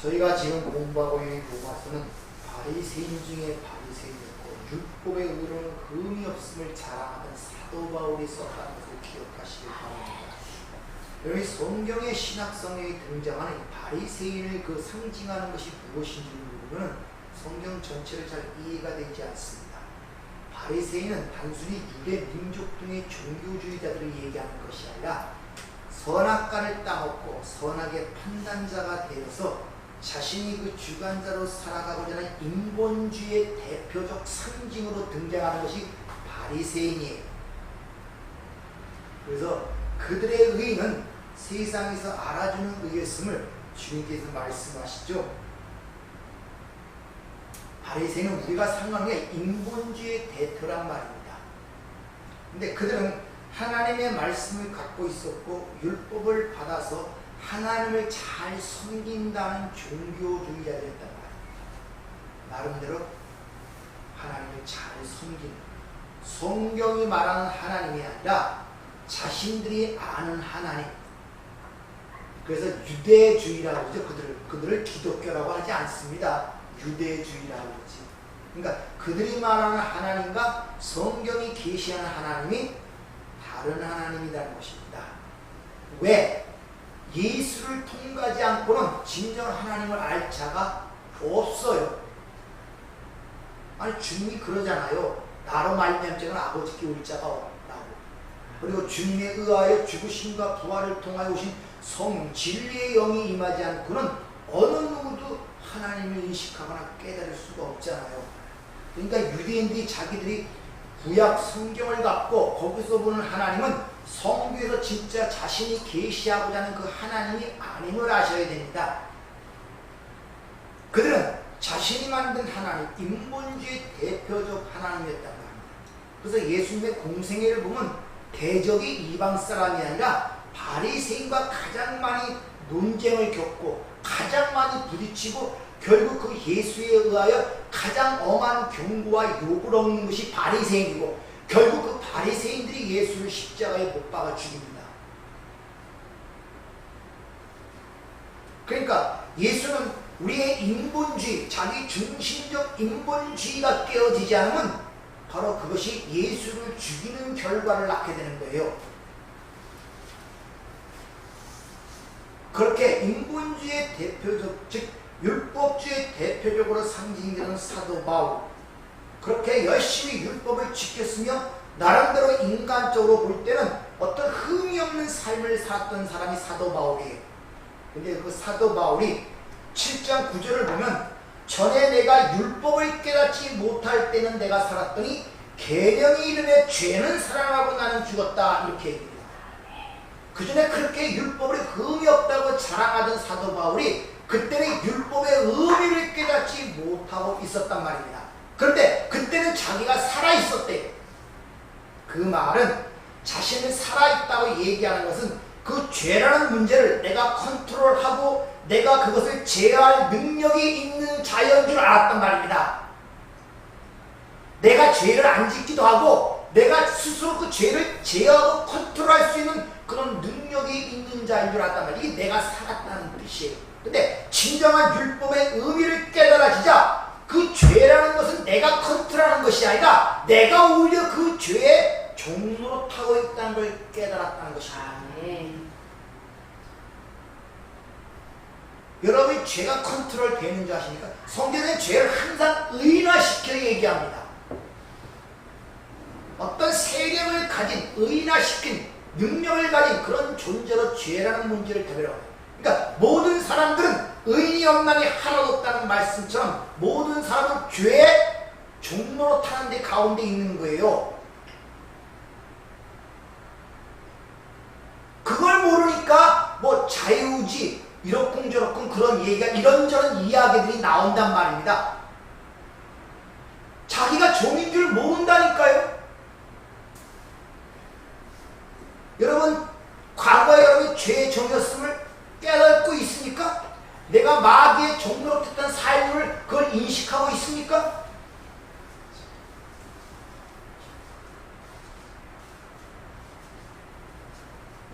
저희가 지금 공부하고 있는 로마서는 바리새인 중에 바리새인이었고 율법의 의로는 흠이 없음을 자랑하던 사도 바울이 썼다는 것을 기억하시길 바랍니다. 여러분, 성경의 신학성경에 등장하는 바리새인을 상징하는 것이 무엇인지 모르면 성경 전체를 잘 이해가 되지 않습니다. 바리새인은 단순히 유대 민족 등의 종교주의자들을 얘기하는 것이 아니라 선악과를 따먹고 선악의 판단자가 되어서 자신이 그 주관자로 살아가고자 하는 인본주의의 대표적 상징으로 등장하는 것이 바리새인이에요. 그래서 그들의 의는 세상에서 알아주는 의였음을 주님께서 말씀하시죠. 바리새인은 우리가 상관하는 게 인본주의의 대표란 말입니다. 근데 그들은 하나님의 말씀을 갖고 있었고 율법을 받아서 하나님을 잘 섬긴다는 종교주의자들이었단 말입니다. 나름대로 하나님을 잘 섬기는, 성경이 말하는 하나님이 아니라 자신들이 아는 하나님. 그래서 유대주의라고 하죠. 그들을 기독교라고 하지 않습니다. 유대주의라고 하지. 그러니까 그들이 말하는 하나님과 성경이 계시하는 하나님이 다른 하나님이라는 것입니다. 왜? 예수를 통과하지 않고는 진정 하나님을 알 자가 없어요. 아니, 주님이 그러잖아요. 나로 말미암자는 아버지께 올 자가 없다고. 그리고 주님에 의하여 죽으심과 부활을 통하여 오신 성 진리의 영이 임하지 않고는 어느 누구도 하나님을 인식하거나 깨달을 수가 없잖아요. 그러니까 유대인들이 자기들이 구약 성경을 갖고 거기서 보는 하나님은 성경에서 진짜 자신이 계시하고자 하는 그 하나님이 아님을 아셔야 됩니다. 그들은 자신이 만든 하나님, 인본주의 대표적 하나님이었단 말입니다. 그래서 예수님의 공생애를 보면 대적이 이방 사람이 아니라 바리새인과 가장 많이 논쟁을 겪고 가장 많이 부딪히고 결국 그 예수에 의하여 가장 엄한 경고와 욕을 얻는 것이 바리새인이고 결국 그 바리새인들이 예수를 십자가에 못 박아 죽입니다. 그러니까 예수는 우리의 인본주의, 자기 중심적 인본주의가 깨어지지 않으면 바로 그것이 예수를 죽이는 결과를 낳게 되는 거예요. 그렇게 인본주의의 대표적, 즉 율법주의 대표적으로 상징되는 사도 바울, 그렇게 열심히 율법을 지켰으며 나름대로 인간적으로 볼 때는 어떤 흠이 없는 삶을 살았던 사람이 사도 바울이에요. 근데 그 사도 바울이 7장 9절을 보면 전에 내가 율법을 깨닫지 못할 때는 내가 살았더니 계명이 이름에 죄는 살아나고 나는 죽었다, 이렇게 얘기합니다. 그 전에 그렇게 율법을 흠이 없다고 자랑하던 사도 바울이 그때는 율법의 의미를 깨닫지 못하고 있었단 말입니다. 그런데 그때는 자기가 살아있었대요. 그 말은 자신은 살아있다고 얘기하는 것은 그 죄라는 문제를 내가 컨트롤하고 내가 그것을 제어할 능력이 있는 자연 줄 알았단 말입니다. 내가 죄를 안 짓기도 하고 내가 스스로 그 죄를 제어하고 컨트롤할 수 있는 그런 능력이 있는 자인 줄 알았단 말이에요. 이게 내가 살았다는 뜻이에요. 근데 진정한 율법의 의미를 깨달아지자 그 죄라는 것은 내가 컨트롤하는 것이 아니라 내가 오히려 그 죄의 종로로 타고 있다는 걸 깨달았다는 것입니다. 여러분이 죄가 컨트롤 되는 줄 아십니까? 성경은 죄를 항상 의인화시켜 얘기합니다. 어떤 세력을 가진, 의인화시킨 능력을 가진 그런 존재로 죄라는 문제를 대변하고, 그러니까 모든 사람들은 의인이 없나니 하나도 없다는 말씀처럼 모든 사람은 죄의 종로로 타는 데 가운데 있는 거예요. 그걸 모르니까 뭐 자유지 이러쿵저러쿵 그런 얘기가 이런저런 이야기들이 나온단 말입니다. 자기가 종인 줄 모른다니까요. 여러분, 과거에 여러분이 죄의 종이었음을 깨닫고 있습니까? 내가 마귀의 종로로 됐던 삶을 그걸 인식하고 있습니까?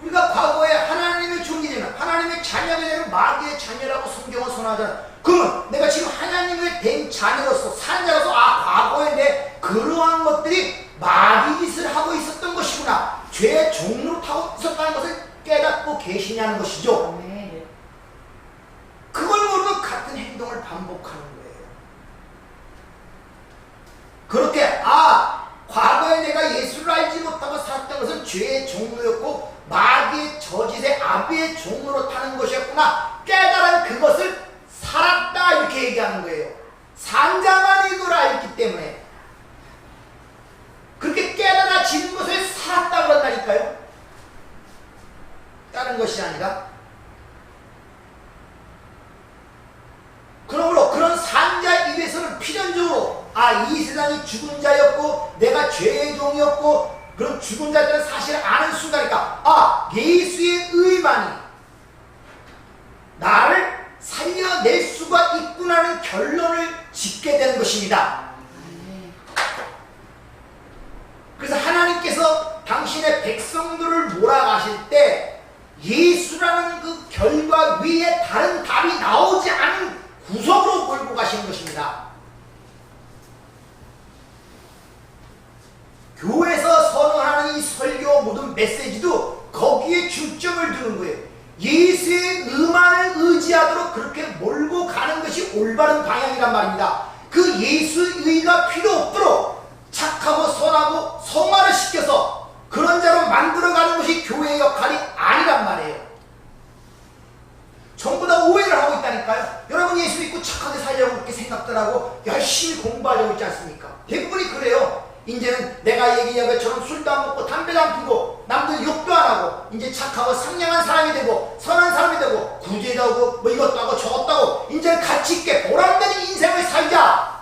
우리가 과거에 하나님의 종이 되는, 하나님의 자녀가 되는 마귀의 자녀라고 성경은 선언하잖아. 그러면 내가 지금 하나님의 된 자녀로서 산 자로서 과거에 내 그러한 것들이 마귀 짓을 하고 있었던 것이구나, 죄의 종로로 타고 있었다는 것을 깨닫고 계시냐는 것이죠. 네. 그걸 모르고 같은 행동을 반복하는 거예요. 그렇게 과거에 내가 예수를 알지 못하고 살았던 것은 죄의 종로였고 마귀의 저짓의 아비의 종로로 타는 것이었구나 깨달은 그것을 살았다, 이렇게 얘기하는 거예요. 산자만이 그걸 알기 때문에 그렇게 깨달아지는 것을 살았다 그런다니까요. 다른 것이 아니라. 그러므로 그런 산자 입에서는 필연적으로 이 세상이 죽은 자였고 내가 죄의 종이었고 그런 죽은 자들은 사실을 아는 순간이니까 예수의 의만이 나를 살려낼 수가 있구나는 결론을 짓게 되는 것입니다. 그래서 하나님께서 당신의 백성들을 몰아가실 때 예수라는 그 결과 위에 다른 답이 나오지 않은 구석으로 몰고 가시는 것입니다. 교회에서 선언하는 이 설교 모든 메시지도 거기에 중점을 두는 거예요. 예수의 의만을 의지하도록 그렇게 몰고 가는 것이 올바른 방향이란 말입니다. 그 예수의가 필요 없도록 착하고 선하고 성화를 시켜서 그런 자로 만들어가는 것이 교회의 역할이 아니란 말이에요. 전부 다 오해를 하고 있다니까요. 여러분 예수 믿고 착하게 살려고 그렇게 생각들 하고 열심히 공부하려고 있지 않습니까? 대부분이 그래요. 이제는 내가 얘기한 것처럼 술도 안 먹고 담배도 안 피고 남들 욕도 안 하고 이제 착하고 상냥한 사람이 되고 선한 사람이 되고 구제도 하고 뭐 이것도 하고 저것도 하고 이제는 가치 있게 보람된 인생을 살자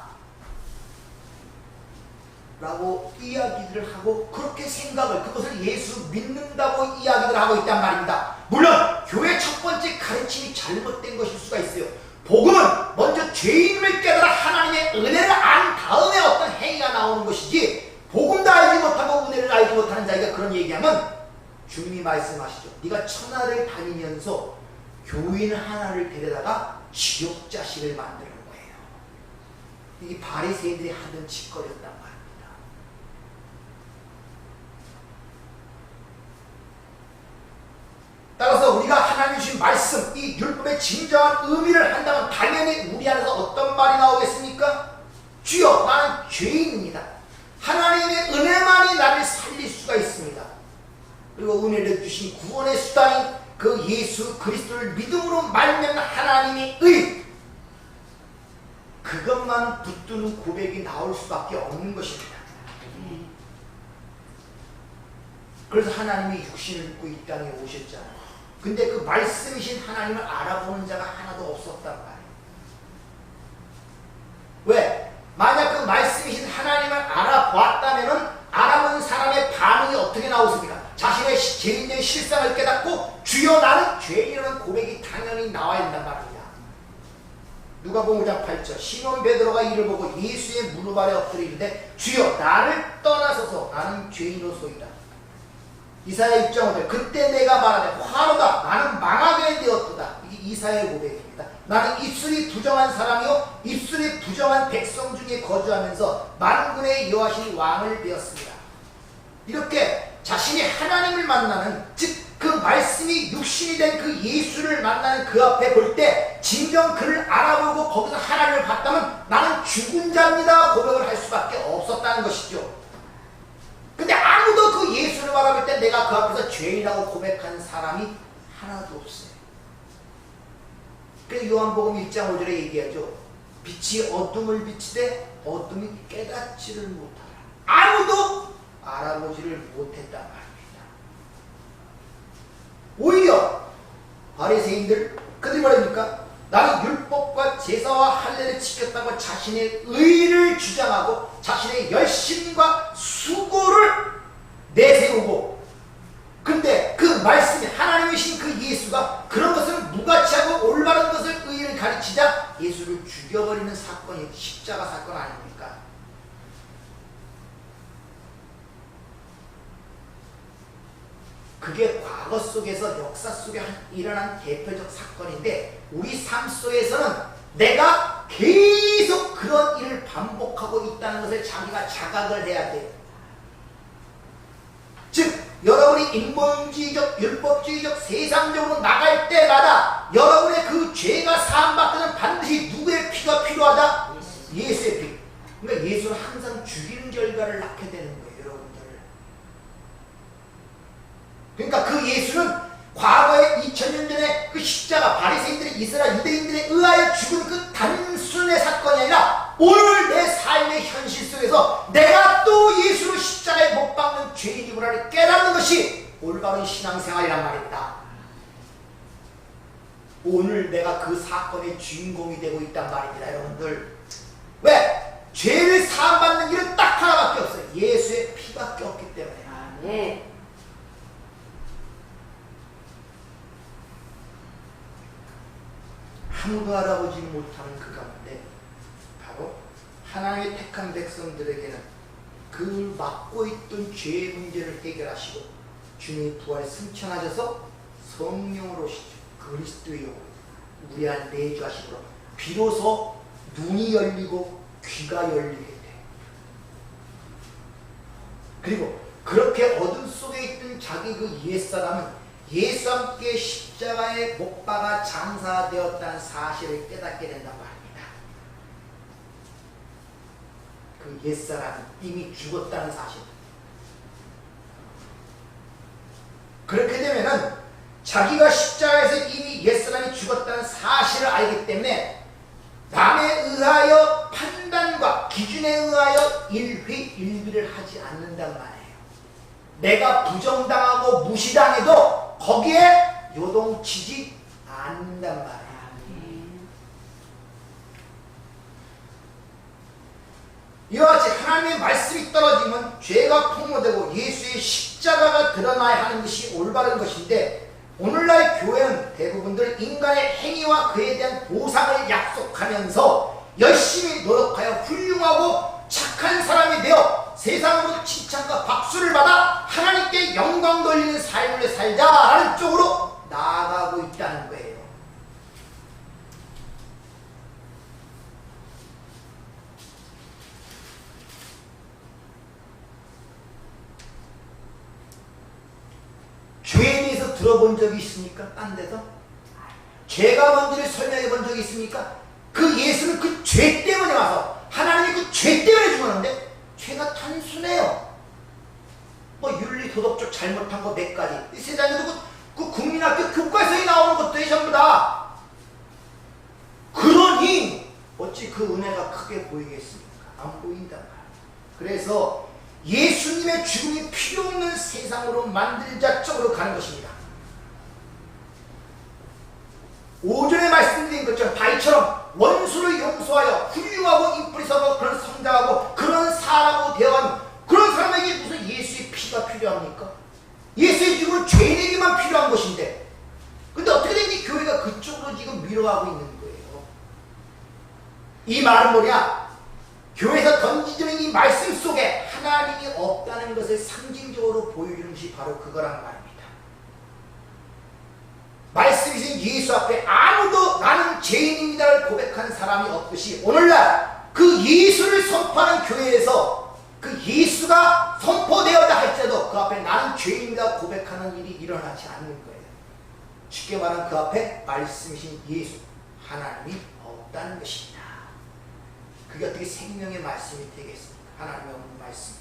라고 이야기들을 하고 그렇게 생각을 그것을 예수 믿는다고 이야기를 하고 있단 말입니다. 물론 교회 첫 번째 가르침이 잘못된 것일 수가 있어요. 복음은 먼저 죄인을 깨달아 하나님의 은혜를 안 다음에 어떤 행위가 나오는 것이지 복음도 알지 못하고 은혜를 알지 못하는 자에게 그런 얘기하면 주님이 말씀하시죠. 네가 천하를 다니면서 교인 하나를 데려다가 지옥 자식을 만드는 거예요. 이게 바리새인들이 하던 짓거리였단 말이에요. 따라서 우리가 하나님 주신 말씀, 이 율법의 진정한 의미를 한다면 당연히 우리 안에서 어떤 말이 나오겠습니까? 주여 나는 죄인입니다. 하나님의 은혜만이 나를 살릴 수가 있습니다. 그리고 은혜를 주신 구원의 수단인 그 예수 그리스도를 믿음으로 말미암는 하나님의 의, 그것만 붙드는 고백이 나올 수밖에 없는 것입니다. 그래서 하나님이 육신을 입고 이 땅에 오셨잖아요. 근데 그 말씀이신 하나님을 알아보는 자가 하나도 없었단 말이에요. 왜? 만약 그 말씀이신 하나님을 알아보았다면 알아본 사람의 반응이 어떻게 나오습니까? 자신의 죄인의 실상을 깨닫고 주여 나는 죄인이라는 고백이 당연히 나와야 된단 말입니다. 누가복음 5장 8절 시몬 베드로가 이를 보고 예수의 무릎 아래 엎드려 이르되 주여 나를 떠나소서 나는 죄인으로소이다. 이사야 6장 5절 그때 내가 말하되 화로다 나는 망하게 되었도다. 이게 이사야의 고백입니다. 나는 입술이 부정한 사람이요 입술이 부정한 백성 중에 거주하면서 만군의 여호와신 왕을 되었습니다. 이렇게 자신이 하나님을 만나는 즉 그 말씀이 육신이 된 그 예수를 만나는 그 앞에 볼 때 진정 그를 알아보고 거기서 하나님을 봤다면 나는 죽은 자입니다 고백을 할 수밖에 없었다는 것이죠. 근데 아무도 그 예수를 바라볼 때 내가 그 앞에서 죄인이라고 고백한 사람이 하나도 없어요. 그래서 요한복음 1장 5절에 얘기하죠. 빛이 어둠을 비치되 어둠이 깨닫지를 못하라. 아무도 알아보지를 못했단 말입니다. 오히려 바리새인들 그들이 말합니까? 나는 율법과 제사와 할례를 지켰다고 자신의 의를 주장하고 자신의 열심과 수고를 내세우고 근데 그 말씀이 하나님이신 그 예수가 그런 것을 무가치하고 올바른 것을 의를 가르치자 예수를 죽여버리는 사건이 십자가 사건 아닙니까? 그게 과거 속에서 역사 속에 일어난 대표적 사건인데 우리 삶 속에서는 내가 계속 그런 일을 반복하고 있다는 것을 자기가 자각을 해야 돼요. 즉 여러분이 인본주의적, 율법주의적, 세상적으로 나갈 때마다 여러분의 그 죄가 사함받을 때는 반드시 누구의 피가 필요하다? 예수의 피. 그러니까 예수는 항상 죽이는 결과를 낳게 되는 거예요, 여러분들. 그러니까 그 예수는 과거에 2000년 전에 그 십자가 바리새인들의 이스라엘 유대인들에 의하여 죽은 그 단순의 사건이 아니라 오늘 내 삶의 현실 속에서 내가 또 예수를 십자가에 못 박는 죄인이구나를 깨닫는 것이 올바른 신앙생활이란 말입니다. 오늘 내가 그 사건의 주인공이 되고 있단 말입니다, 여러분들. 왜? 죄를 사함받는 길은 딱 하나밖에 없어요. 예수의 피밖에 없기 때문에. 네. 아무도 알아보지 못하는 그 가운데 바로 하나님의 택한 백성들에게는 그 맡고 있던 죄의 문제를 해결하시고 주님이 부활에 승천하셔서 성령으로 오시죠. 그리스도의 영으로 우리 안에 내주하시므로 비로소 눈이 열리고 귀가 열리게 돼. 그리고 그렇게 어둠 속에 있던 자기 그 옛사람은 예수와 함께 십자가에 못 박아 장사되었다는 사실을 깨닫게 된단 말입니다. 그 옛사람은 이미 죽었다는 사실. 그렇게 되면은 자기가 십자가에서 이미 옛사람이 죽었다는 사실을 알기 때문에 남에 의하여 판단과 기준에 의하여 일휘일비를 하지 않는단 말이에요. 내가 부정당하고 무시당해도 거기에 요동치지 않는단 말이에요. 이와 같이 하나님의 말씀이 떨어지면 죄가 폭로되고 예수의 십자가가 드러나야 하는 것이 올바른 것인데 오늘날 교회는 대부분들 인간의 행위와 그에 대한 보상을 약속하면서 열심히 노력하여 훌륭하고 착한 사람이 되어 세상으로 칭찬과 박수를 받아 하나님께 영광 돌리는 삶을 살자라는 쪽으로 나아가고 있다는 거예요. 죄에 대해서 들어본 적이 있습니까? 딴 데서? 죄가 뭔지를 설명해 본 적이 있습니까? 그 예수는 그 죄 때문에 와서 하나님이 그 죄 때문에 죽었는데 죄가 단순해요. 뭐 윤리 도덕적 잘못한 거 몇 가지. 이 세상에도 그 국민학교 교과서에 나오는 것들이 전부 다. 그러니 어찌 그 은혜가 크게 보이겠습니까? 안 보인단 말이에요. 그래서 예수님의 죽음이 필요 없는 세상으로 만들자 쪽으로 가는 것입니다. 5절에 말씀드린 것처럼 바위처럼 원수를 용서하여 훌륭하고 인프리서고 그런 성장하고 그런 사람으로 되어가는 그런 사람에게 무슨 예수의 피가 필요합니까? 예수의 죽음은 죄인에게만 필요한 것인데 근데 어떻게 된지 교회가 그쪽으로 지금 밀어가고 있는 거예요. 이 말은 뭐냐? 교회에서 던지는 이 말씀 속에 하나님이 없다는 것을 상징적으로 보여주는 것이 바로 그거란 말입니다. 말씀이신 예수 앞에 아무도 나는 죄인입니다를 고백하는 사람이 없듯이 오늘날 그 예수를 선포하는 교회에서 그 예수가 선포되었다 할지라도 그 앞에 나는 죄인이다 고백하는 일이 일어나지 않는 거예요. 쉽게 말하면 그 앞에 말씀이신 예수 하나님이 없다는 것입니다. 그게 어떻게 생명의 말씀이 되겠습니까? 하나님의 없는 말씀.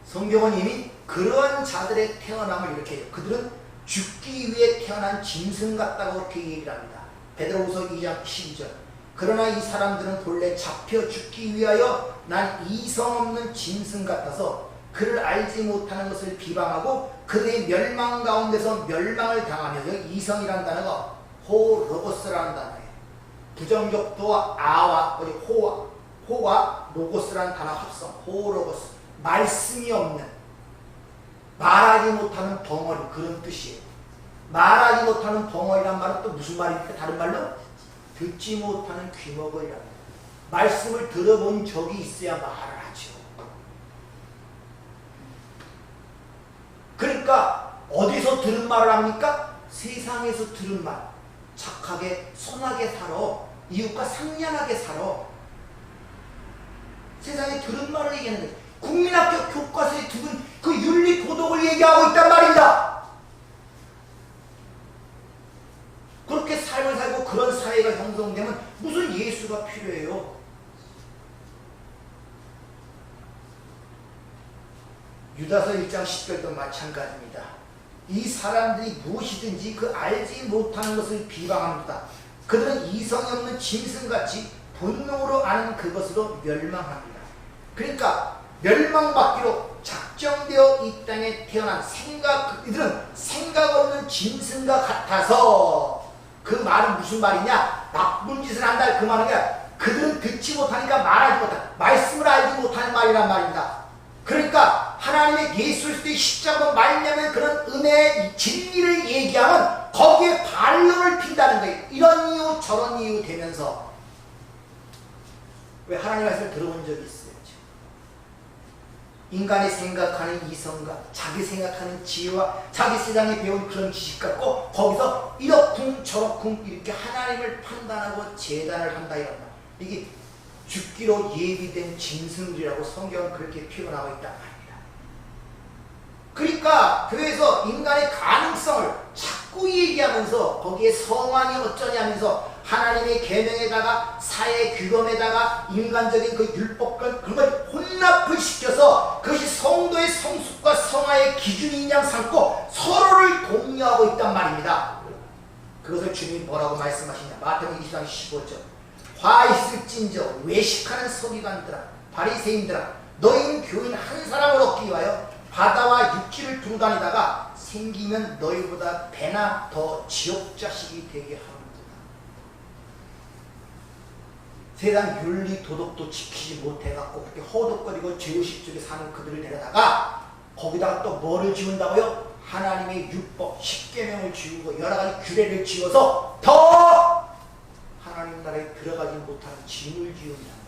성경은 이미 그러한 자들의 태어남을 이렇게 해요. 그들은 죽기 위해 태어난 짐승 같다고 그렇게 얘기를 합니다. 베드로후서 2장 12절. 그러나 이 사람들은 본래 잡혀 죽기 위하여 난 이성 없는 짐승 같아서 그를 알지 못하는 것을 비방하고 그들의 멸망 가운데서 멸망을 당하며 여기 이성이라는 단어가 호로고스라는 단어예요. 부정격도와 아와 우리 호와 로고스라는 단어 합성 호로고스. 말씀이 없는 말하지 못하는 덩어리 그런 뜻이에요. 말하지 못하는 덩어리란 말은 또 무슨 말입니까? 다른 말로 듣지 못하는 귀머거리랍니다. 말씀을 들어본 적이 있어야 말을 하죠. 들은 말을 합니까? 세상에서 들은 말. 착하게 선하게 살아. 이웃과 상냥하게 살아. 세상에 들은 말을 얘기하는 거예요. 국민학교 교과서에 두은 그 윤리 도덕을 얘기하고 있단 말입니다. 그렇게 삶을 살고 그런 사회가 형성되면 무슨 예수가 필요해요? 유다서 1장 10절도 마찬가지입니다. 이 사람들이 무엇이든지 그 알지 못하는 것을 비방합니다. 그들은 이성이 없는 짐승같이 본능으로 아는 그것으로 멸망합니다. 그러니까 멸망받기로 작정되어 이 땅에 태어난 이들은 생각 없는 짐승과 같아서. 그 말은 무슨 말이냐? 나쁜 짓을 한다 그 말은 게 그들은 듣지 못하니까 말하지 못한다. 말씀을 알지 못하는 말이란 말입니다. 그러니까 하나님의 예수 그리스도의 십자가 말미암은 그런 은혜의 진리를 얘기하면 거기에 반론을 핀다는 거예요. 이런 이유 저런 이유 되면서. 왜 하나님 말씀을 들어본 적이 있어요? 인간이 생각하는 이성과 자기 생각하는 지혜와 자기 세상에 배운 그런 지식 갖고 거기서 이렇쿵 저렇쿵 이렇게 하나님을 판단하고 재단을 한다 이런 말. 이게 죽기로 예비된 짐승들이라고 성경은 그렇게 표현하고 있단 말입니다. 그러니까 교회에서 인간의 가능성을 자꾸 얘기하면서 거기에 성환이 어쩌냐면서 하나님의 계명에다가 사회 규범에다가 인간적인 그 율법과 그런 걸 혼납을 시켜서 그것이 성도의 성숙과 성화의 기준인 양 삼고 서로를 독려하고 있단 말입니다. 그것을 주님이 뭐라고 말씀하시냐? 마태복음 24장 15절. 화 있을진저 외식하는 서기관들아 바리새인들아 너희는 교인 한 사람을 얻기 위하여 바다와 육지를 두루 다니다가 생기면 너희보다 배나 더 지옥자식이 되게 하는구나. 세상 윤리 도덕도 지키지 못해갖고 그렇게 허덕거리고 죄의식 쪽에 사는 그들을 데려다가 거기다가 또 뭐를 지운다고요? 하나님의 율법 10계명을 지우고 여러가지 규례를 지어서 더 하나님 나라에 들어가지 못하는 짐을 지운단 말이에요.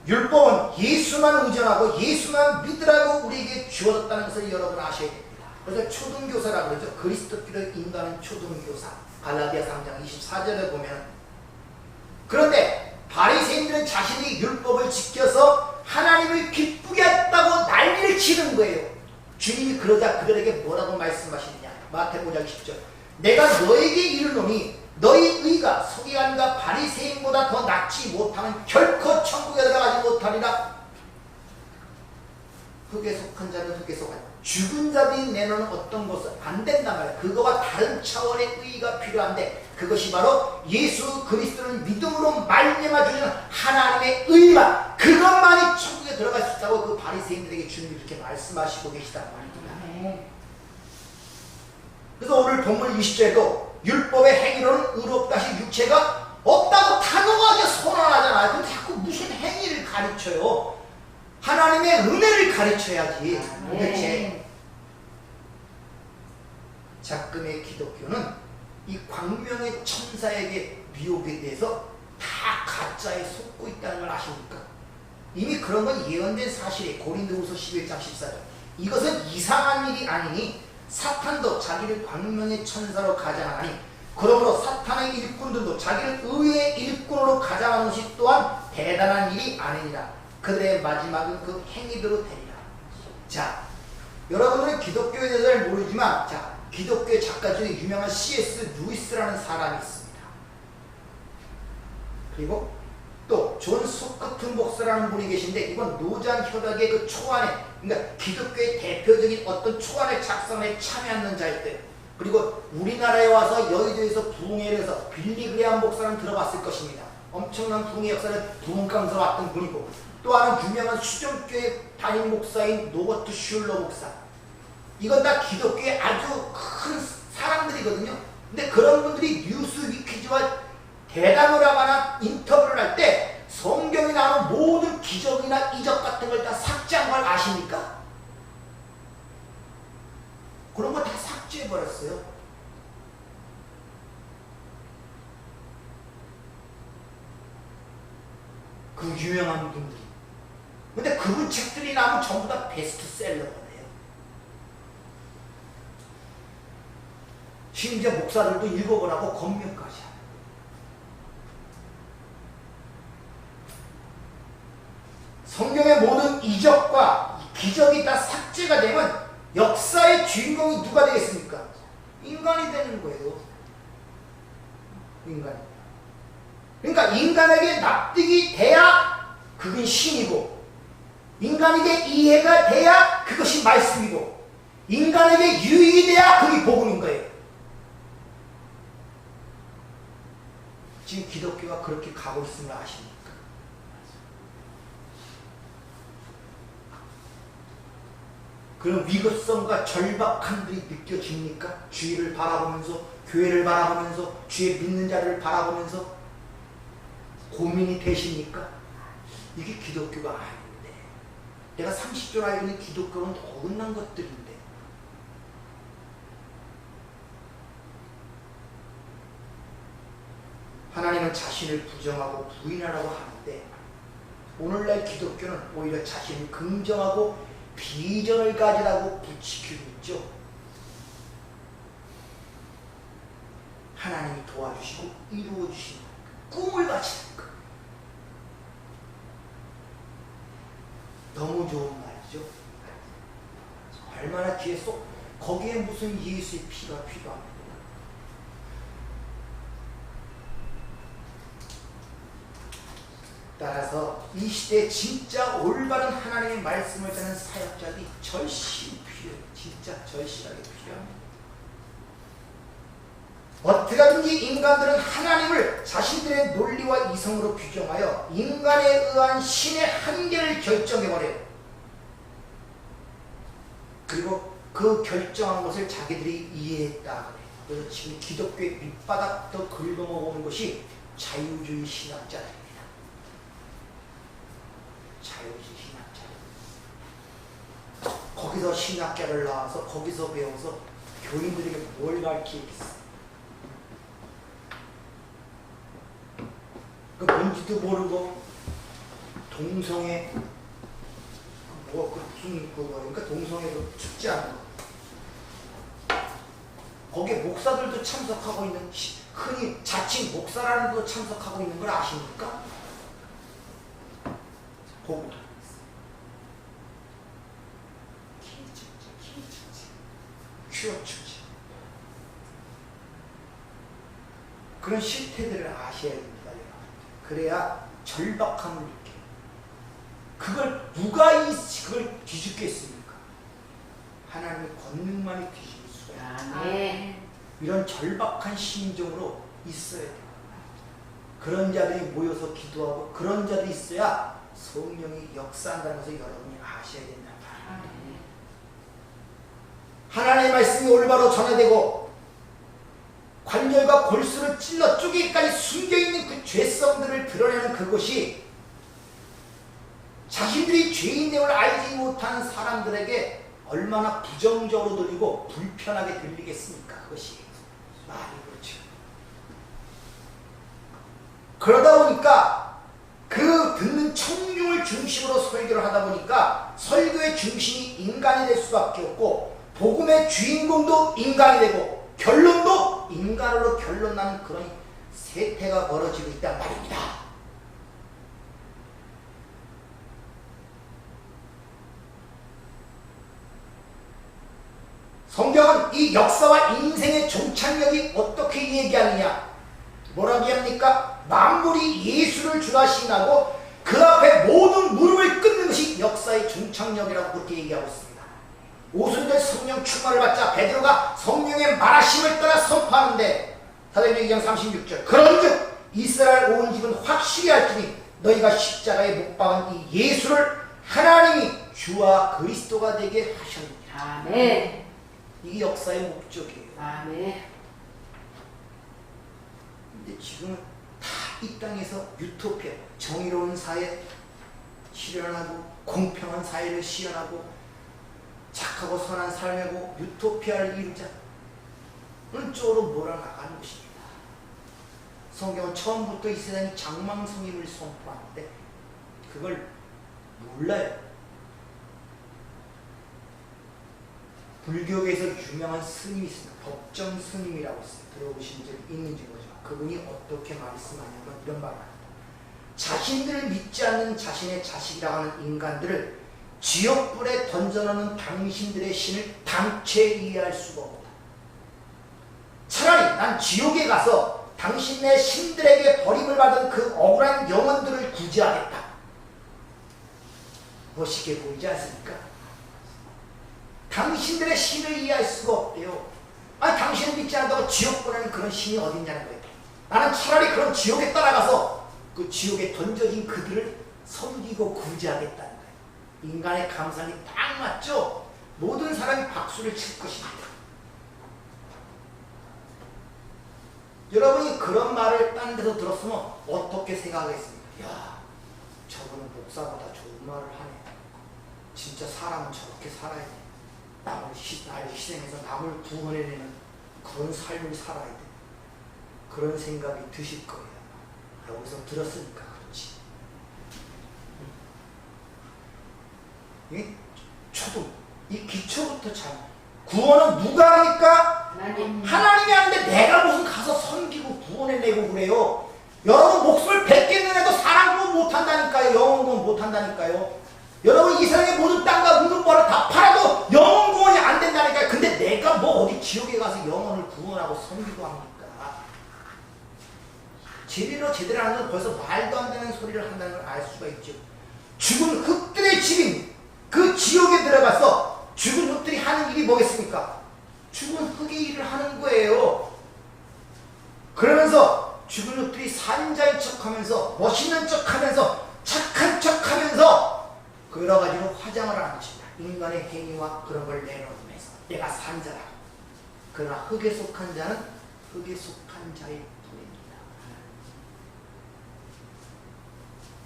율법은 예수만 의존하고 예수만 믿으라고 우리에게 주어졌다는 것을 여러분 아셔야 됩니다. 그래서 초등교사라고 그러죠. 그리스도끼리 인간은 초등교사. 갈라디아 3장 24절에 보면. 그런데 바리새인들은 자신이 율법을 지켜서 하나님을 기쁘게 했다고 난리를 치는 거예요. 주님이 그러자 그들에게 뭐라고 말씀하시느냐? 마태복음 5장 10절. 내가 너에게 이르노니 너희 의가 서기관과 바리새인보다 더 낫지 못하면 결코 천국에 들어가지 못하리라. 흙에 속한 자는 흙에 속한 죽은 자들이 내놓는 어떤 것은 안 된단 말이야. 그거와 다른 차원의 의의가 필요한데 그것이 바로 예수 그리스도를 믿음으로 말미암아 주시는 하나님의 의만 그것만이 천국에 들어갈 수 있다고 그 바리새인들에게 주님이 이렇게 말씀하시고 계시단 말입니다. 그래서 오늘 본문 20절에도 율법의 행위로는 의롭다 하신 육체가 없다고 단호하게 선언하잖아요. 근데 자꾸 무슨 행위를 가르쳐요? 하나님의 은혜를 가르쳐야지. 도대체 작금의 기독교는 이 광명의 천사에게 미혹에 대해서 다 가짜에 속고 있다는 걸 아십니까? 이미 그런 건 예언된 사실이에요. 고린도후서 11장 14절. 이것은 이상한 일이 아니니 사탄도 자기를 광명의 천사로 가장하니 그러므로 사탄의 일꾼들도 자기를 의의 일꾼으로 가장하는 것이 또한 대단한 일이 아니니라. 그들의 마지막은 그 행위대로 되리라. 자, 여러분들은 기독교에 대해서 잘 모르지만 자, 기독교의 작가 중에 유명한 C.S. 루이스라는 사람이 있습니다. 그리고 또 존 소커튼 목사라는 분이 계신데 이건 노잔 협약의 그 초안에 그러니까 기독교의 대표적인 어떤 초안의 작성에 참여하는 자였대요. 그리고 우리나라에 와서 여의도에서 부흥회를 해서 빌리 그레함 목사는 들어봤을 것입니다. 엄청난 부흥회 역사를 부흥 강사로 왔던 분이고 또 하나는 유명한 수정교회 담임 목사인 노버트 슐러 목사. 이건 다 기독교의 아주 큰 사람들이거든요. 근데 그런 분들이 뉴스 위키즈와 대담을 하거나 인터뷰를 할 때 성경에 나오는 모든 기적이나 이적 같은 걸 다 삭제한 걸 아십니까? 그런 거 다 삭제해버렸어요. 그 유명한 분들이 근데 그분 책들이 나면 전부 다 베스트셀러가 돼요. 심지어 목사들도 읽어보라고 검명까지 하요. 성경의 모든 이적과 기적이 다 삭제가 되면 역사의 주인공이 누가 되겠습니까? 인간이 되는 거예요. 인간이. 그러니까 인간에게 납득이 돼야 그건 신이고, 인간에게 이해가 돼야 그것이 말씀이고, 인간에게 유익이 돼야 그게 복음인 거예요. 지금 기독교가 그렇게 가고 있음을 아십니까? 그런 위급성과 절박함들이 느껴집니까? 주위를 바라보면서, 교회를 바라보면서, 주위에 믿는 자를 바라보면서 고민이 되십니까? 이게 기독교가 아닌데, 내가 30절 알고 있는 기독교는 어긋난 것들인데, 하나님은 자신을 부정하고 부인하라고 하는데, 오늘날 기독교는 오히려 자신을 긍정하고 비전을 가지라고 부추기고 있죠. 하나님이 도와주시고 이루어주시는 꿈을 가지는 것. 너무 좋은 말이죠. 얼마나 귀에 쏙, 거기에 무슨 예수의 피가 필요합니까? 따라서 이 시대에 진짜 올바른 하나님의 말씀을 전하는 사역자들이 절실히 필요해요. 진짜 절실하게 필요합니다. 어떻게든지 인간들은 하나님을 자신들의 논리와 이성으로 규정하여 인간에 의한 신의 한계를 결정해버려요. 그리고 그 결정한 것을 자기들이 이해했다 그래요. 그래서 지금 기독교의 밑바닥도 긁어먹는 것이 자유주의 신학자들입니다. 자유주의 신학자. 거기서 신학자를 나와서 거기서 배워서 교인들에게 뭘 가르치겠어? 그 뭔지도 모르고 동성애 무슨 그러니까 동성애 축제 하는 거. 거기에 목사들도 참석하고 있는, 흔히 자칭 목사라는 것도 참석하고 있는 걸 아십니까? 보고도 퀴어축제 그런 실태들을 아셔야 됩니다. 그래야 절박함을 느껴요. 그걸 누가 그걸 뒤집겠습니까? 하나님의 권능만이 뒤집을 수가 있어요. 이런 절박한 심정으로 있어야 돼요. 그런 자들이 모여서 기도하고 그런 자들이 있어야 성령이 역사한다는 것을 여러분이 아셔야 된다. 하나님의 말씀이 올바로 전해되고 관절과 골수를 찔러 쪼개기까지 숨겨있는 그 죄성들을 드러내는 그것이 자신들이 죄인됨을 알지 못하는 사람들에게 얼마나 부정적으로 들리고 불편하게 들리겠습니까? 그것이 말이 그렇죠. 그러다 보니까 그 듣는 청중을 중심으로 설교를 하다 보니까 설교의 중심이 인간이 될 수밖에 없고 복음의 주인공도 인간이 되고 결론도 인간으로 결론나는 그런 세태가 벌어지고 있단 말입니다. 성경은 이 역사와 인생의 종착역이 어떻게 얘기하느냐? 뭐라고 얘기합니까? 만물이 예수를 주라 시인하고 그 앞에 모든 무릎을 꿇는 것이 역사의 종착역이라고 그렇게 얘기하고 있습니다. 오순절 성령 충만을 받자 베드로가 성령의 말하심을 따라 선포하는데 사도행전 2장 36절 그런즉 이스라엘 온 집은 확실히 알지니 너희가 십자가에 못 박은 이 예수를 하나님이 주와 그리스도가 되게 하셨느니라. 아멘. 이게 역사의 목적이에요. 아멘. 근데 지금은 다 이 땅에서 유토피아, 정의로운 사회 실현하고 공평한 사회를 실현하고 착하고 선한 삶이고 유토피아를 이루자 그런 쪽으로 몰아나가는 것입니다. 성경은 처음부터 이 세상이 장망성임을 선포하는데 그걸 몰라요. 불교계에서 유명한 스님이 있습니다. 법정 스님이라고 있어요. 들어보신 적이 있는지 모르지만 그분이 어떻게 말씀하냐면 이런 말을 합니다. 자신들을 믿지 않는 자신의 자식이라고 하는 인간들을 지옥불에 던져놓는 당신들의 신을 당최 이해할 수가 없다. 차라리 난 지옥에 가서 당신네 신들에게 버림을 받은 그 억울한 영혼들을 구제하겠다. 멋있게 보이지 않습니까? 당신들의 신을 이해할 수가 없대요. 아니 당신을 믿지 않는다고 지옥 보내는 그런 신이 어딨냐는 거예요. 나는 차라리 그런 지옥에 따라가서 그 지옥에 던져진 그들을 섬기고 구제하겠다는 거예요. 인간의 감상이 딱 맞죠? 모든 사람이 박수를 칠 것입니다. 여러분이 그런 말을 딴 데서 들었으면 어떻게 생각하겠습니까? 야, 저분은 목사보다 좋은 말을 하네. 진짜 사람은 저렇게 살아야 돼. 나를 희생해서 남을 구원해내는 그런 삶을 살아야 돼. 그런 생각이 드실 거예요. 여기서 들었으니까 그렇지. 이 초등, 이 기초부터 잘. 구원은 누가 합니까? 하나님이 하는데 내가 무슨 가서 섬기고 구원해내고 그래요. 여러분 목숨을 뱉겠는 애도 사람 구원 못한다니까요. 영혼 구원 못한다니까요. 여러분 이 세상의 모든 땅과 모든 벌을 다 팔아도 영혼 구원이 안 된다니까요. 근데 내가 뭐 어디 지옥에 가서 영혼을 구원하고 섬기고 합니까? 제대로 하는 건 벌써 말도 안 되는 소리를 한다는 걸 알 수가 있죠. 죽은 흙들의 집인 그 지옥에 들어가서 죽은 흙들이 하는 일이 뭐겠습니까? 죽은 흙의 일을 하는 거예요. 그러면서 죽은 흙들이 산자인 척하면서 멋있는 척하면서 착한 척하면서 그 여러 가지로 화장을 하는 것입니다. 인간의 행위와 그런 걸 내놓으면서 내가 산자라. 그러나 흙에 속한 자는 흙에 속한 자일 뿐입니다.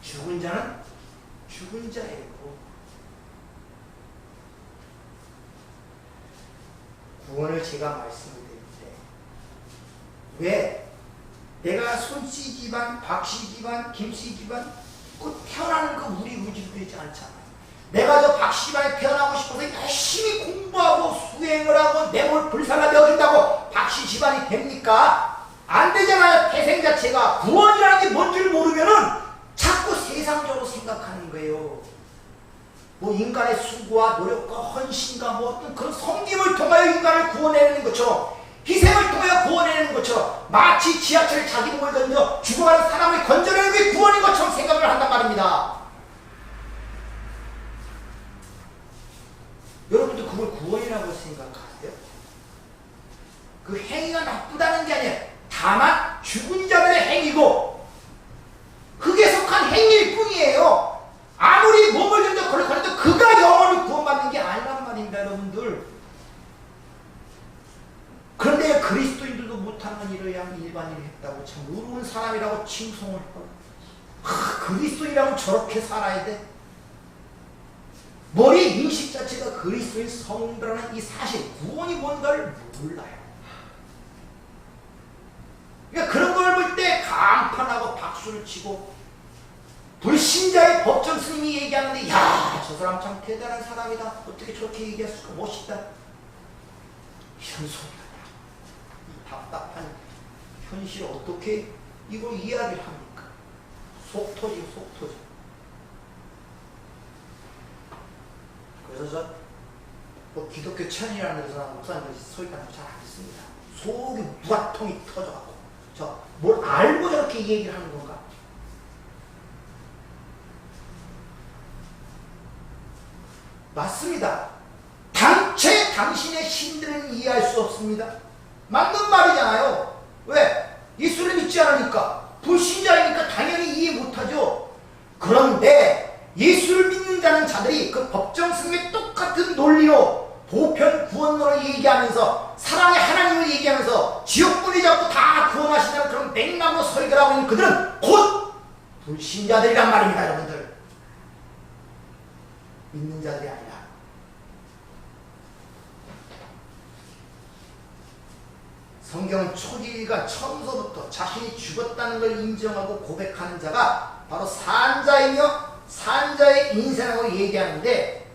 죽은 자는 죽은 자예요. 구원을 제가 말씀을 드릴 때 왜 내가 손씨 집안, 박씨 집안, 김씨 집안 그 태어나는 거 우리 의지로 되지 않잖아요. 내가 저 박씨 집안에 태어나고 싶어서 열심히 공부하고 수행을 하고 내 몸을 불살라 내어준다고 박씨 집안이 됩니까? 안 되잖아요. 태생 자체가. 구원이라는 게 뭔 줄 모르면은 자꾸 세상적으로 생각하는 거예요. 뭐 인간의 수고와 노력과 헌신과 뭐 어떤 그런 섬김을 통하여 인간을 구원해내는 것처럼 희생을 통하여 구원해내는 것처럼 마치 지하철에 자기 몸을 던져 죽어가는 사람을 건져내는 게 구원인 것처럼 생각을 한단 말입니다. 여러분도 그걸 구원이라고 생각하세요? 그 행위가 나쁘다는 게 아니에요. 다만 죽은 자들의 행위고 흙에 속한 행위일 뿐이에요. 아무리 몸을 던져 걸어가도 그가 영혼을 구원받는 게 아니란 말입니다, 여러분들. 그런데 그리스도인들도 못하는 일을 일반인이 했다고 참 의로운 사람이라고 칭송을 하고, 그리스도인이라면 저렇게 살아야 돼? 머리 인식 자체가 그리스도인 성도라는 이 사실, 구원이 뭔가를 몰라요. 그러니까 그런 걸 볼 때 감탄하고 박수를 치고, 불신자의 법정 스님이 얘기하는데 야, 저 사람 참 대단한 사람이다. 어떻게 저렇게 얘기할 수가 멋있다. 이런 소리가 이 답답한 현실을 어떻게 이걸 이야기를 합니까? 속 터지고 속 터져. 그래서 저 뭐 기독교 천이라는 데서 목사님들 소리가 잘 안 듣습니다. 속이 무화통이 터져갖고 저 뭘 알고 저렇게 얘기를 하는 건가? 맞습니다. 당최 당신의 신들은 이해할 수 없습니다. 맞는 말이잖아요. 왜? 예수를 믿지 않으니까. 불신자이니까 당연히 이해 못하죠. 그런데 예수를 믿는 자는 자들이 그 법정 스님의 똑같은 논리로 보편 구원론을 얘기하면서 사랑의 하나님을 얘기하면서 지옥불이 잡고 다 구원하신다는 그런 맥락으로 설교를 하고 있는 그들은 곧 불신자들이란 말입니다, 여러분들. 믿는 자들이 아니라. 성경은 초기가 처음서부터 자신이 죽었다는 걸 인정하고 고백하는 자가 바로 산자이며 산 자의 인생이라고 얘기하는데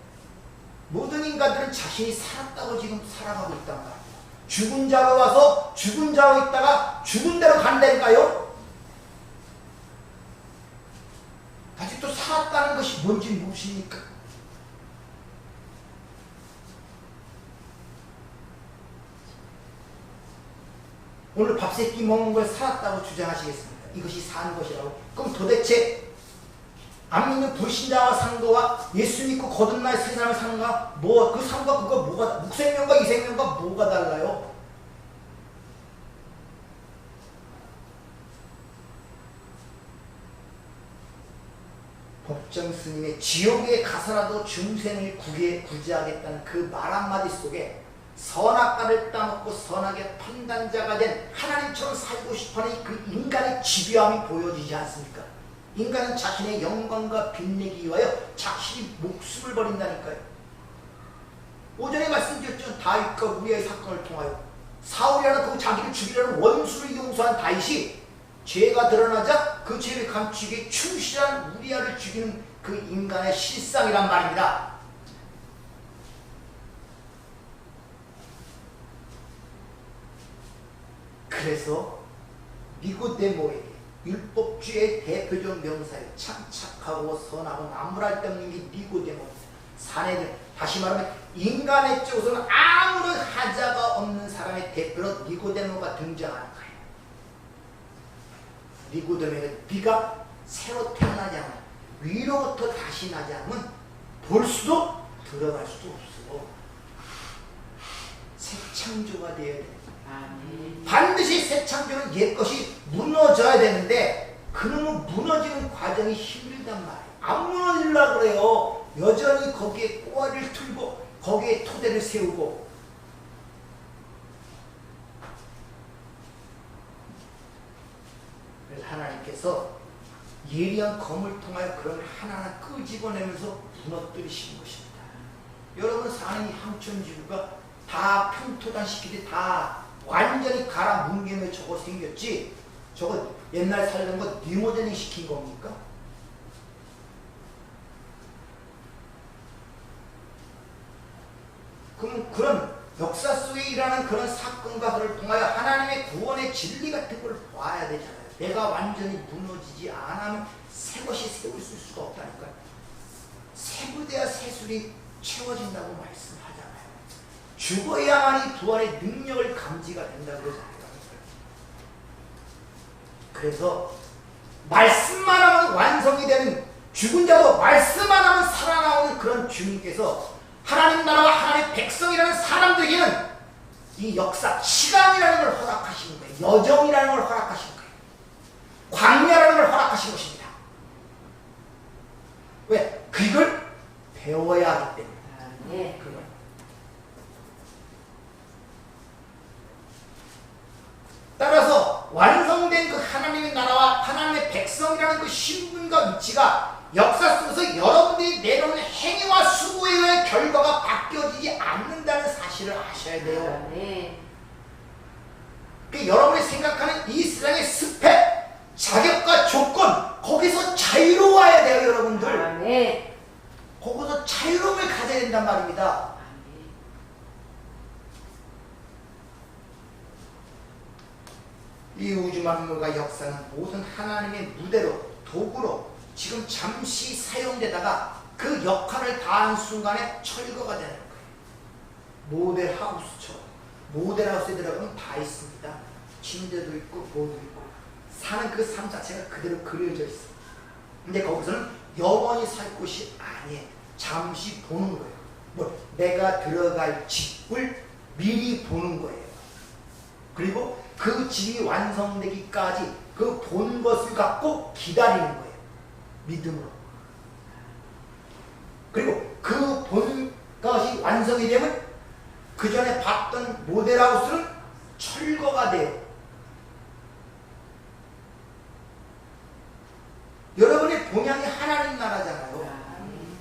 모든 인간들은 자신이 살았다고 지금 살아가고 있단 말이에요. 죽은 자로 와서 죽은 자로 있다가 죽은 대로 간다니까요. 아직도 살았다는 것이 뭔지 무엇입니까? 오늘 밥 세끼 먹는 걸 살았다고 주장하시겠습니까? 이것이 산 것이라고? 그럼 도대체 안 믿는 불신자와 상도와 예수 믿고 거듭날 세상을 사는가? 그 삶과 그거 뭐가, 묵생명과 이생명과 뭐가 달라요? 법정 스님의 지옥에 가서라도 중생을 구제하겠다는 그 말 한마디 속에 선악과를 따먹고 선악의 판단자가 된 하나님처럼 살고 싶어하는 그 인간의 집요함이 보여지지 않습니까? 인간은 자신의 영광과 빛내기 위하여 자신이 목숨을 버린다니까요. 오전에 말씀드렸죠. 다윗과 우리아의 사건을 통하여 사울이라는 그 자기를 죽이려는 원수를 용서한 다윗이 죄가 드러나자 그 죄를 감추기 위해 충실한 우리아를 죽이는 그 인간의 실상이란 말입니다. 그래서 니고데모에게 율법주의 대표적 명사에 참 착하고 선하고 나무랄 데 없는 게 니고데모입니다. 사내들, 다시 말하면 인간의 쪽으로는 아무런 하자가 없는 사람의 대표로 니고데모가 등장하는 거예요. 니고데모에게 네가 새로 태어나지 않으면, 위로부터 다시 나지 않으면 볼 수도 들어갈 수도 없어. 새 창조가 되어야 돼. 반드시 새 창조는 옛것이 무너져야 되는데 그놈은 무너지는 과정이 힘들단 말이에요. 안 무너지려고 그래요. 여전히 거기에 꼬리를 틀고 거기에 토대를 세우고. 그래서 하나님께서 예리한 검을 통하여 그걸 하나하나 끄집어내면서 무너뜨리신 것입니다. 여러분 사는 이 함천지구가 다 평토단시키듯 다 완전히 갈아 뭉개며 저거 생겼지, 저거 옛날 살던 거 리모델링 시킨 겁니까? 그럼 그런 역사 속에 일어나는 그런 사건과 그를 통하여 하나님의 구원의 진리 같은 걸 봐야 되잖아요. 내가 완전히 무너지지 않으면 새 것이 세울 수가 없다니까요. 세부대야 세술이 채워진다고 말씀하잖아요. 죽어야만이 부활의 능력을 감지가 된다고 그러잖아요. 그래서 말씀만 하면 완성이 되는, 죽은 자도 말씀만 하면 살아나오는 그런 주님께서 하나님 나라와 하나님의 백성이라는 사람들에게는 이 역사, 시간이라는 걸 허락하신 거예요. 여정이라는 걸 허락하신 거예요. 광야라는 걸 허락하신 것입니다. 왜? 그걸 배워야 하기 때문에. 네. 그걸. 따라서 완성된 그 하나님의 나라와 하나님의 백성이라는 그 신분과 위치가 역사 속에서 여러분들이 내놓은 행위와 수고에 의해 결과가 바뀌어지지 않는다는 사실을 아셔야 돼요. 네. 그러니까 여러분이 생각하는 이 세상의 스펙, 자격과 조건, 거기서 자유로워야 돼요, 여러분들. 네. 거기서 자유로움을 가져야 된단 말입니다. 이 우주 만물과 역사는 모든 하나님의 무대로, 도구로 지금 잠시 사용되다가 그 역할을 다하는 순간에 철거가 되는 거예요. 모델하우스처럼. 모델하우스에 들어가면 다 있습니다. 침대도 있고 뭐도 있고 사는 그 삶 자체가 그대로 그려져 있어요. 근데 거기서는 영원히 살 곳이 아니에요. 잠시 보는 거예요. 뭐 내가 들어갈 집을 미리 보는 거예요. 그리고 그 집이 완성되기까지 그 본 것을 갖고 기다리는 거예요. 믿음으로. 그리고 그 본 것이 완성이 되면 그 전에 봤던 모델하우스는 철거가 돼요. 여러분의 본향이 하나님 나라잖아요.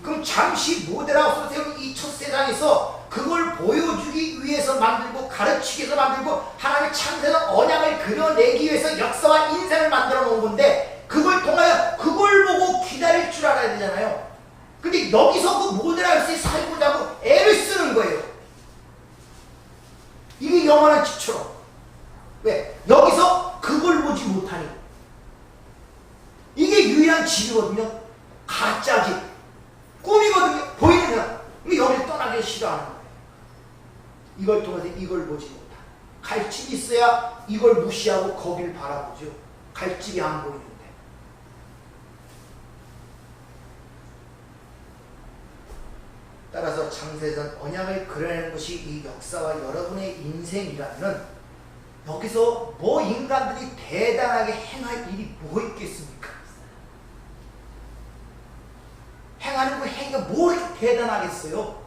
그럼 잠시 모델하우스로 세운 이 첫 세상에서 그걸 보여주기 위해서 만들고 가르치기 위해서 만들고 하나님의 창세는 언약을 그려내기 위해서 역사와 인생을 만들어 놓은 건데 그걸 통하여 그걸 보고 기다릴 줄 알아야 되잖아요. 근데 여기서 그 모델 할수 살고자 하고 애를 쓰는 거예요. 이게 영원한 집처럼. 왜? 여기서 그걸 보지 못하니. 이게 유일한 집이거든요. 가짜 집. 꿈이거든요. 보이는 사람. 여기를 떠나기 싫어하는 거예요. 이걸 통해서 이걸 보지 못하. 갈 집이 있어야 이걸 무시하고 거기를 바라보죠. 갈 집이 안 보이는데. 따라서 창세전 언약을 그려내는 것이 이 역사와 여러분의 인생이라면 여기서 뭐 인간들이 대단하게 행할 일이 뭐 있겠습니까? 행하는 그 행위가 뭐 이렇게 대단하겠어요?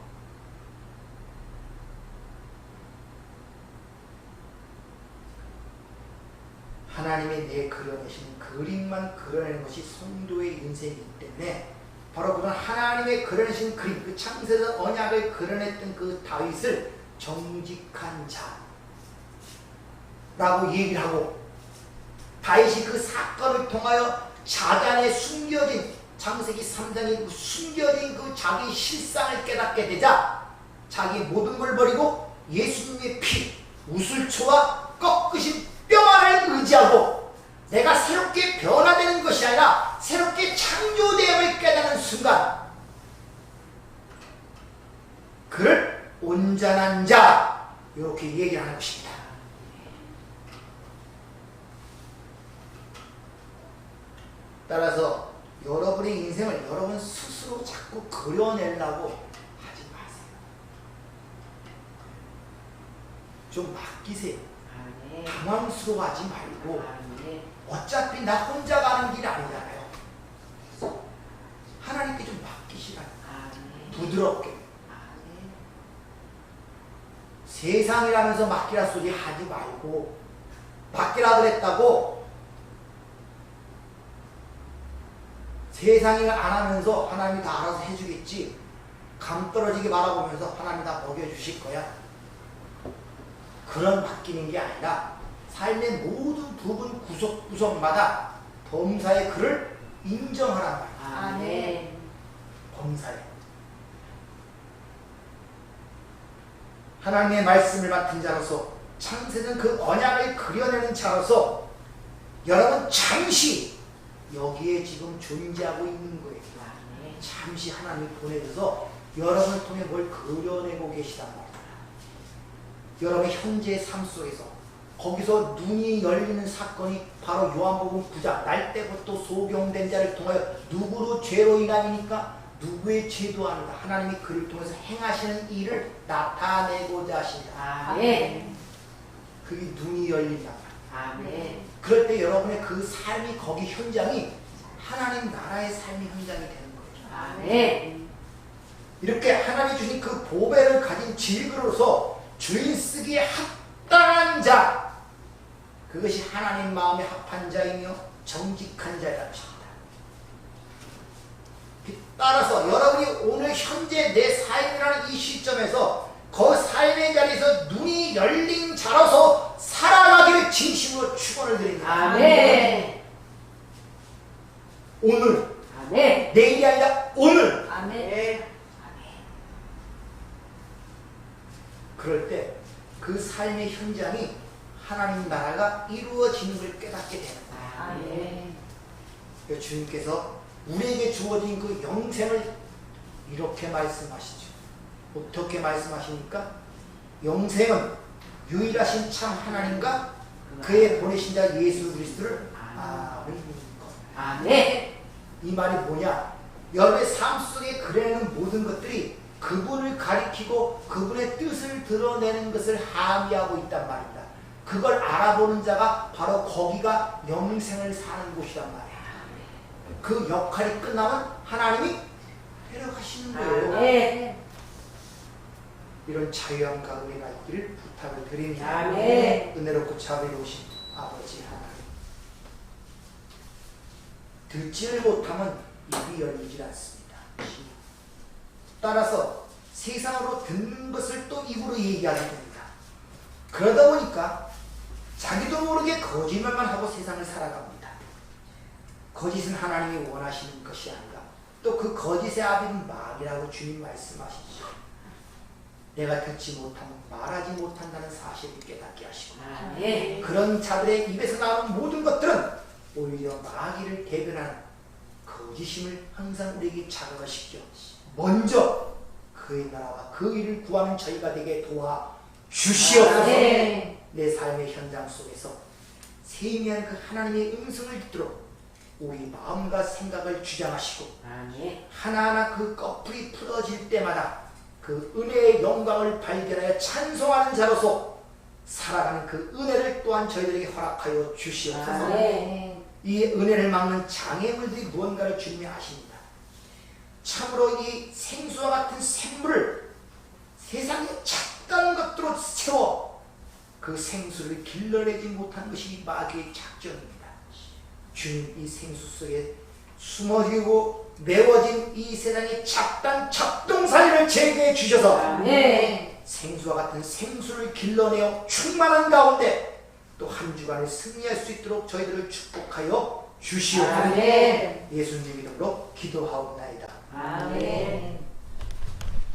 하나님이 내 그려내신 그림만 그려내는 것이 성도의 인생이기 때문에 바로 그런 하나님의 그려내신 그림, 그 창세전 언약을 그려냈던 그 다윗을 정직한 자라고 얘기를 하고, 다윗이 그 사건을 통하여 자단에 숨겨진, 창세기 3장에 숨겨진 그 자기 실상을 깨닫게 되자 자기 모든 걸 버리고 예수님의 피, 우슬초와 꺾으신 뼈만을 의지하고 내가 새롭게 변화되는 것이 아니라 새롭게 창조됨을 깨닫는 순간 그를 온전한 자, 이렇게 얘기하는 것입니다. 따라서 여러분의 인생을 여러분 스스로 자꾸 그려내려고 하지 마세요. 좀 맡기세요. 당황스러워하지 말고, 어차피 나 혼자 가는 길이 아니잖아요. 하나님께 좀 맡기시라. 부드럽게. 세상이라면서 맡기라 소리 하지 말고, 맡기라 그랬다고 세상이 안 하면서 하나님이 다 알아서 해주겠지, 감 떨어지게 바라보면서 하나님이 다 먹여주실 거야. 그런 맡기는 게 아니라 삶의 모든 부분 구석구석마다 범사의 그를 인정하란 말이야. 네. 범사에 하나님의 말씀을 맡은 자로서, 창세전 그 언약을 그려내는 자로서 여러분 잠시 여기에 지금 존재하고 있는 거예요. 잠시 하나님이 보내줘서 여러분을 통해 뭘 그려내고 계시단 말이에요. 여러분의 현재의 삶 속에서 거기서 눈이 열리는 사건이 바로 요한복음 9장, 날 때부터 소경된 자를 통하여 누구로 죄로 인함이니까 누구의 죄도 아니다. 하나님이 그를 통해서 행하시는 일을 나타내고자 하신다. 아멘. 그게 눈이 열린다. 아멘. 그럴 때 여러분의 그 삶이, 거기 현장이 하나님 나라의 삶의 현장이 되는 거죠. 아멘. 이렇게 하나님이 주신 그 보배를 가진 질그로서 주인 쓰기에 합당한 자, 그것이 하나님 마음에 합한 자이며 정직한 자라는 것입니다. 따라서 여러분이 오늘 현재 내 삶이라는 이 시점에서 그 삶의 자리에서 눈이 열린 자로서 살아가기를 진심으로 축원을 드립니다. 아멘. 오늘, 아멘. 내일이 아니라 오늘. 아멘. 그럴 때 그 삶의 현장이 하나님 나라가 이루어지는 걸 깨닫게 되는 거예요. 아멘. 주님께서 우리에게 주어진 그 영생을 이렇게 말씀하시죠. 어떻게 말씀하십니까? 영생은 유일하신 참 하나님과 그의 보내신 자 예수 그리스도를 아는 것. 아멘. 이 말이 뭐냐? 여러분의 삶 속에 그려내는 모든 것들이 그분을 가리키고 그분의 뜻을 드러내는 것을 함의하고 있단 말입니다. 그걸 알아보는 자가 바로 거기가 영생을 사는 곳이란 말이에요. 그 역할이 끝나면 하나님이 데려가시는 거예요. 아멘. 이런 자유한 가정이 있기를 부탁을 드립니다. 아멘. 은혜롭고 자비로우신 아버지 하나님, 듣지를 못하면 입이 열리질 않습니다. 따라서 세상으로 듣는 것을 또 입으로 얘기하게 됩니다. 그러다 보니까 자기도 모르게 거짓말만 하고 세상을 살아갑니다. 거짓은 하나님이 원하시는 것이 아니라 또 그 거짓의 아비는 마귀라고 주님 말씀하시죠. 내가 듣지 못하면 말하지 못한다는 사실을 깨닫게 하시고 네. 그런 자들의 입에서 나오는 모든 것들은 오히려 마귀를 대변하는 거짓임을 항상 우리에게 자각을 시켜 먼저 그의 나라와 그 일을 구하는 저희가 되게 도와 주시옵소서. 네. 내 삶의 현장 속에서 세미한 그 하나님의 음성을 듣도록 우리 마음과 생각을 주장하시고 하나하나 그 꺼풀이 풀어질 때마다 그 은혜의 영광을 발견하여 찬송하는 자로서 살아가는 그 은혜를 또한 저희들에게 허락하여 주시옵소서. 네. 이 은혜를 막는 장애물들이 무언가를 주님이 아십니다. 참으로 이 생수와 같은 샘물을 세상의 작다는 것들로 채워 그 생수를 길러내지 못한 것이 마귀의 작전입니다. 주님 이 생수 속에 숨어지고 메워진 이 세상의 작단 작동살이를 제거해 주셔서 네. 생수와 같은 생수를 길러내어 충만한 가운데 또 한 주간을 승리할 수 있도록 저희들을 축복하여 주시옵소서. 아멘. 예수님 이름으로 기도하옵나이다. 아멘.